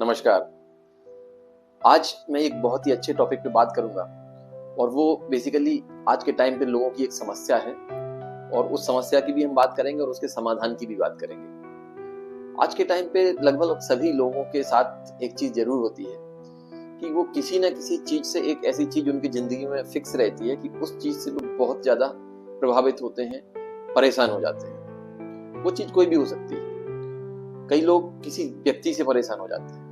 नमस्कार। आज मैं एक बहुत ही अच्छे टॉपिक पे बात करूंगा और वो बेसिकली आज के टाइम पे लोगों की एक समस्या है और उस समस्या की भी हम बात करेंगे और उसके समाधान की भी बात करेंगे। आज के टाइम पे लगभग सभी लोगों के साथ एक चीज जरूर होती है कि वो किसी ना किसी चीज से, एक ऐसी चीज उनकी जिंदगी में फिक्स रहती है कि उस चीज से वो बहुत ज्यादा प्रभावित होते हैं, परेशान हो जाते हैं। वो चीज कोई भी हो सकती है। कई लोग किसी व्यक्ति से परेशान हो जाते हैं।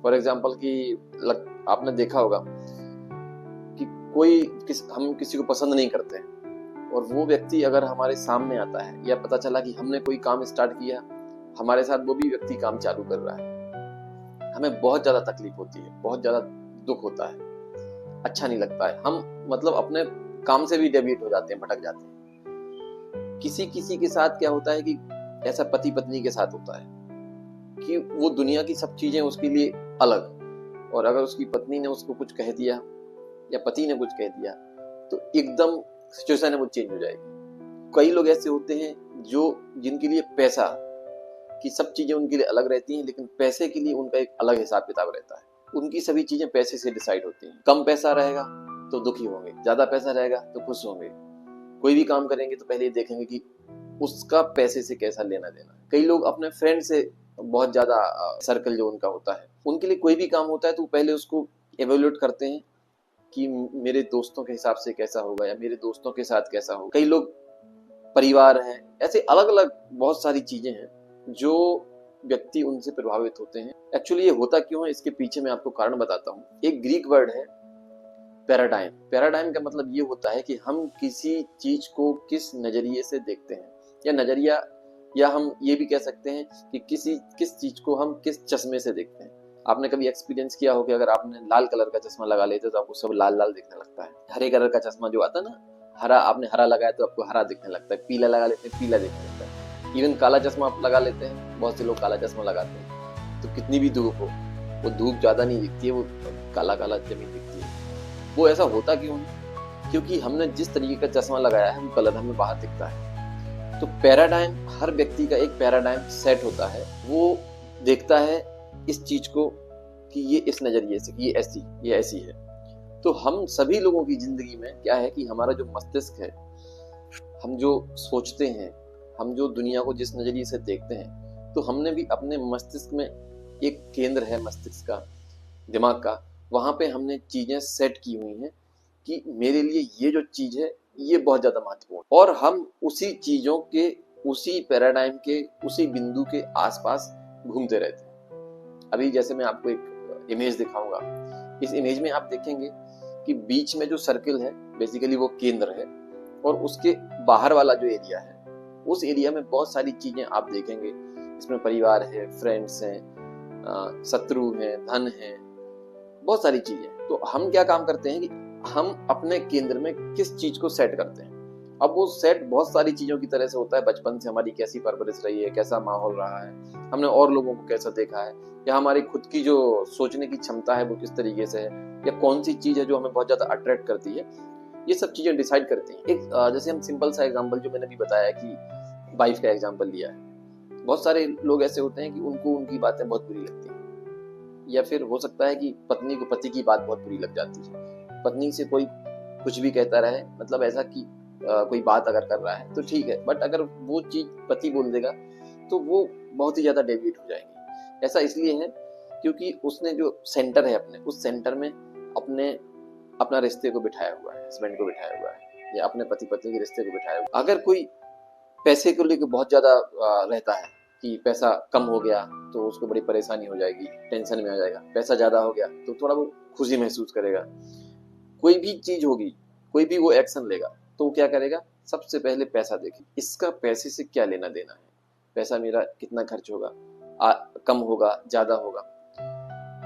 फॉर एग्जाम्पल आपने देखा होगा कि हम किसी को पसंद नहीं करते हैं और वो व्यक्ति अगर हमारे सामने आता है या पता चला कि हमने कोई काम स्टार्ट किया, हमारे साथ वो भी व्यक्ति काम चालू कर रहा है, हमें बहुत ज्यादा तकलीफ होती है, बहुत ज्यादा दुख होता है, अच्छा नहीं लगता है। हम अपने काम से भी डेविएट हो जाते हैं, भटक जाते हैं। किसी किसी के साथ क्या होता है कि ऐसा पति पत्नी के साथ होता है कि वो दुनिया की सब चीजें उसके लिए अलग, और अगर उसकी पत्नी ने उसको कुछ कह दिया या पति ने कुछ कह दिया तो एकदम सिचुएशन है वो चेंज हो जाएगी। कई लोग ऐसे होते हैं जिनके लिए पैसा की सब चीजें उनके लिए अलग रहती हैं, लेकिन पैसे के लिए उनका एक अलग हिसाब किताब रहता है। उनकी सभी चीजें पैसे से डिसाइड होती हैं। कम पैसा रहेगा तो दुखी होंगे, ज्यादा पैसा रहेगा तो खुश होंगे। कोई भी काम करेंगे तो पहले देखेंगे कि उसका पैसे से कैसा लेना देना। कई लोग अपने फ्रेंड से बहुत ज्यादा सर्कल जो उनका होता है, उनके लिए कोई भी काम होता है तो पहले उसको एवेल्यूएट करते हैं कि मेरे दोस्तों के हिसाब से कैसा होगा या मेरे दोस्तों के साथ कैसा होगा। कई लोग परिवार हैं, ऐसे अलग अलग बहुत सारी चीजें हैं जो व्यक्ति उनसे प्रभावित होते हैं। एक्चुअली ये होता क्यों है, इसके पीछे मैं आपको कारण बताता हूँ। एक ग्रीक वर्ड है पैराडाइम। पैराडाइम का मतलब ये होता है कि हम किसी चीज को किस नजरिए से देखते हैं, या नजरिया, या हम ये भी कह सकते हैं कि किस चीज को हम किस चश्मे से देखते हैं। आपने कभी एक्सपीरियंस किया हो कि अगर आपने लाल कलर का चश्मा लगा लेते तो आपको सब लाल लाल दिखने लगता है। हरे कलर का चश्मा जो आता है ना, हरा, आपने हरा लगाया तो आपको हरा दिखने लगता है। पीला लगा लेते हैं, पीला दिखने लगता है। इवन काला चश्मा आप लगा लेते हैं, बहुत से लोग काला चश्मा लगाते हैं तो कितनी भी धूप हो वो धूप ज्यादा नहीं दिखती है, वो काला काला जमीन दिखती है। वो ऐसा होता क्यों है? क्योंकि हमने जिस तरीके का चश्मा लगाया है वो कलर हमें बाहर दिखता है। तो पैराडाइम, हर व्यक्ति का एक पैराडाइम सेट होता है। वो देखता है इस चीज को कि ये इस नजरिए से, कि ये ऐसी है। तो हम सभी लोगों की जिंदगी में क्या है कि हमारा जो मस्तिष्क है, हम जो सोचते हैं, हम जो दुनिया को जिस नजरिए से देखते हैं, तो हमने भी अपने मस्तिष्क में एक केंद्र है मस्तिष्क का, दिमाग का, वहां पे हमने चीजें सेट की हुई हैं कि मेरे लिए ये जो चीज है ये बहुत ज्यादा महत्वपूर्ण, और हम उसी चीजों के, उसी पैराडाइम के, उसी बिंदु के आसपास घूमते रहते हैं। अभी जैसे मैं आपको एक इमेज दिखाऊंगा। इस इमेज में आप देखेंगे कि बीच में जो सर्किल है बेसिकली वो केंद्र है, और उसके बाहर वाला जो एरिया है उस एरिया में बहुत सारी चीजें आप देखेंगे। इसमें परिवार है, फ्रेंड्स हैं, शत्रु हैं, धन है, बहुत सारी चीजें। तो हम क्या काम करते हैं कि हम अपने केंद्र में किस चीज को सेट करते हैं। अब वो सेट बहुत सारी चीजों की तरह से होता है। बचपन से हमारी कैसी परवरिश रही है, कैसा माहौल रहा है, हमने और लोगों को कैसा देखा है, या हमारी खुद की जो सोचने की क्षमता है वो किस तरीके से है, या कौन सी चीज है जो हमें बहुत ज्यादा अट्रैक्ट करती है, ये सब चीजें डिसाइड करती हैं। एक जैसे हम सिंपल सा एग्जाम्पल जो मैंने भी बताया कि वाइफ का एग्जाम्पल लिया है। बहुत सारे लोग ऐसे होते हैं कि उनको उनकी बातें बहुत बुरी लगती हैं, या फिर हो सकता है कि पत्नी को पति की बात बहुत बुरी लग जाती है। पत्नी से कोई कुछ भी कहता रहे, मतलब ऐसा कि कोई बात अगर कर रहा है तो ठीक है, बट अगर वो चीज पति बोल देगा तो वो बहुत ही ज्यादा डेविएट हो जाएंगे। ऐसा इसलिए है क्योंकि उसने जो सेंटर है अपने, उस सेंटर में अपना रिश्ते को बिठाया हुआ है, हस्बैंड को बिठाया हुआ है, या अपने पति पत्नी के रिश्ते को बिठाया हुआ है। अगर कोई पैसे को लेकर बहुत ज्यादा रहता है कि पैसा कम हो गया तो उसको बड़ी परेशानी हो जाएगी, टेंशन में आ जाएगा। पैसा ज्यादा हो गया तो थोड़ा वो खुशी महसूस करेगा। कोई भी चीज होगी, कोई भी वो एक्शन लेगा तो वो क्या करेगा, सबसे पहले पैसा देखे, इसका पैसे से क्या लेना देना है, पैसा मेरा कितना खर्च होगा, कम होगा, ज्यादा होगा।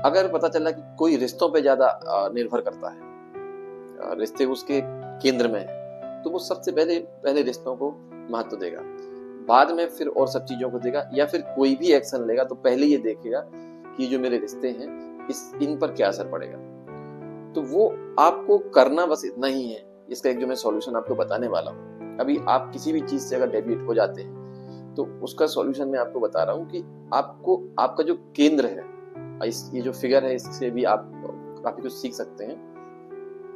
अगर पता चला कि कोई रिश्तों पे ज्यादा निर्भर करता है, रिश्ते उसके केंद्र में है, तो वो सबसे पहले रिश्तों को महत्व देगा, बाद में फिर और सब चीजों को देगा। या फिर कोई भी एक्शन लेगा तो पहले ये देखेगा कि जो मेरे रिश्ते हैं इन पर क्या असर पड़ेगा। तो वो आपको करना बस इतना ही है। इसका एक जो मैं सॉल्यूशन आपको बताने वाला हूँ। अभी आप किसी भी चीज से अगर डेविएट हो जाते हैं तो उसका सॉल्यूशन मैं आपको बता रहा हूँ कि आपको, आपका जो केंद्र है ये जो फिगर है इससे भी आप काफी कुछ सीख सकते हैं।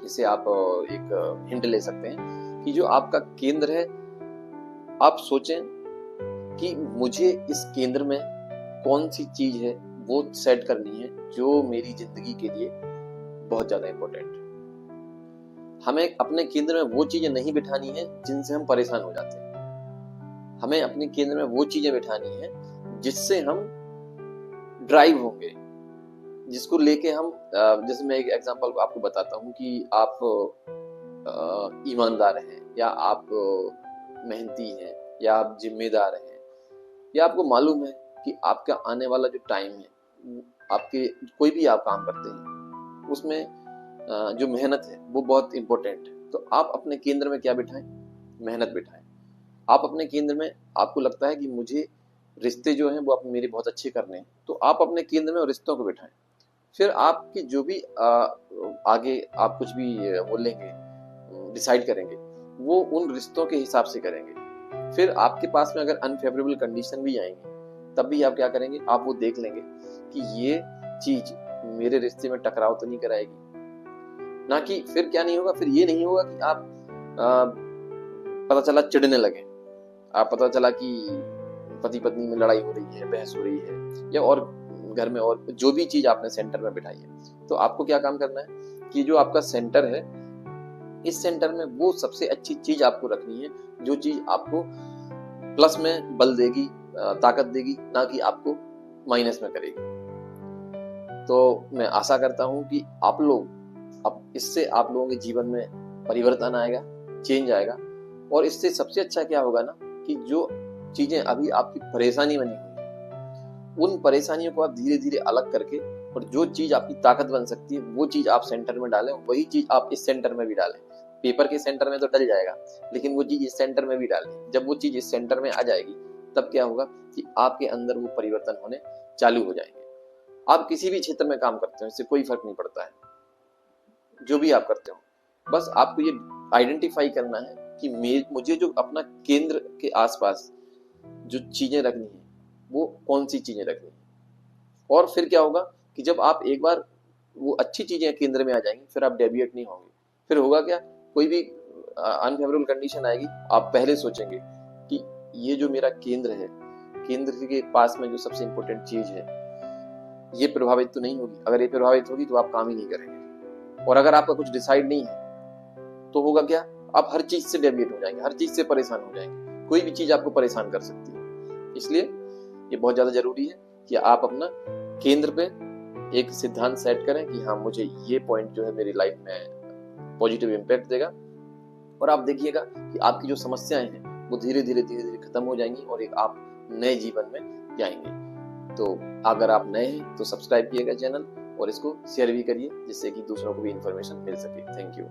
इससे आप एक हिंट ले सकते हैं कि जो आपका केंद्र है, आप सोचें कि मुझे इस केंद्र में कौन सी चीज है वो सेट करनी है जो मेरी जिंदगी के लिए बहुत ज्यादा इंपॉर्टेंट है। हमें अपने केंद्र में वो चीजें नहीं बिठानी है जिनसे हम परेशान हो जाते हैं। हमें अपने केंद्र में वो चीजें बिठानी है जिससे हम ड्राइव होंगे, जिसको लेके हम जैसे मैं एक एग्जांपल आपको बताता हूँ कि आप ईमानदार हैं, या आप मेहनती हैं, या आप जिम्मेदार हैं, या आपको मालूम है कि आपका आने वाला जो टाइम है, आपके कोई भी आप काम करते हैं उसमें जो मेहनत है वो बहुत इंपॉर्टेंट है। तो आप अपने केंद्र में क्या बिठाएं? मेहनत बिठाएं। आप अपने केंद्र में, आपको लगता है कि मुझे रिश्ते जो हैं वो मेरे बहुत अच्छे करने हैं, तो आप अपने केंद्र में रिश्तों को बिठाएं। फिर आपकी जो भी आगे आप कुछ भी बोलेंगे, डिसाइड करेंगे, वो उन रिश्तों के हिसाब से करेंगे। फिर आपके पास में अगर अनफेवरेबल कंडीशन भी आएंगी, तब भी आप क्या करेंगे? आप वो देख लेंगे कि ये चीज मेरे रिश्ते में टकराव तो नहीं कराएगी। ना कि फिर क्या नहीं होगा, फिर ये नहीं होगा कि आप पता चला चिढ़ने लगे, आप पता चला कि पति पत्नी में लड़ाई हो रही है, बहस हो रही है, या और घर में और जो भी चीज आपने सेंटर में बिठाई है। तो आपको क्या काम करना है कि जो आपका सेंटर है, इस सेंटर में वो सबसे अच्छी चीज आपको रखनी है, जो चीज आपको प्लस में बल देगी, ताकत देगी, ना कि आपको माइनस में करेगी। तो मैं आशा करता हूं कि आप लोग, अब इससे आप लोगों के जीवन में परिवर्तन आएगा, चेंज आएगा। और इससे सबसे अच्छा क्या होगा ना, कि जो चीजें अभी आपकी परेशानी बनी हुई है, उन परेशानियों को आप धीरे धीरे अलग करके, और जो चीज आपकी ताकत बन सकती है वो चीज आप सेंटर में डालें। वही चीज आप इस सेंटर में भी डालें। पेपर के सेंटर में तो डल जाएगा, लेकिन वो चीज इस सेंटर में भी डालें। जब वो चीज इस सेंटर में आ जाएगी, तब क्या होगा कि आपके अंदर वो परिवर्तन होने चालू हो जाएंगे। आप किसी भी क्षेत्र में काम करते हो, इससे कोई फर्क नहीं पड़ता है, जो भी आप करते हो, बस आपको ये आइडेंटिफाई करना है कि मुझे जो अपना केंद्र के आसपास जो चीजें रखनी है वो कौन सी चीजें रखनी है। और फिर क्या होगा कि जब आप एक बार वो अच्छी चीजें केंद्र में आ जाएंगी, फिर आप डेविएट नहीं होंगे। फिर होगा क्या, कोई भी अनफेवरेबल कंडीशन आएगी, आप पहले सोचेंगे कि ये जो मेरा केंद्र है, केंद्र के पास में जो सबसे इंपॉर्टेंट चीज है, ये प्रभावित तो नहीं होगी। अगर ये प्रभावित होगी तो आप काम ही नहीं करेंगे। और अगर आपका कुछ डिसाइड नहीं है तो होगा क्या, आप हर चीज से डेविएट हो जाएंगे, हर चीज से परेशान हो जाएंगे। कोई भी चीज आपको परेशान कर सकती है। इसलिए ये बहुत ज्यादा जरूरी है कि आप अपना केंद्र पे एक सिद्धांत सेट करें कि हाँ, मुझे ये पॉइंट जो है मेरी लाइफ में पॉजिटिव इम्पैक्ट देगा। और आप देखिएगा कि आपकी जो समस्याएं हैं वो धीरे धीरे खत्म हो जाएंगी, और एक आप नए जीवन में जाएंगे। तो अगर आप नए हैं तो सब्सक्राइब कीजिएगा चैनल, और इसको शेयर भी करिए, जिससे कि दूसरों को भी इंफॉर्मेशन मिल सके। Thank you.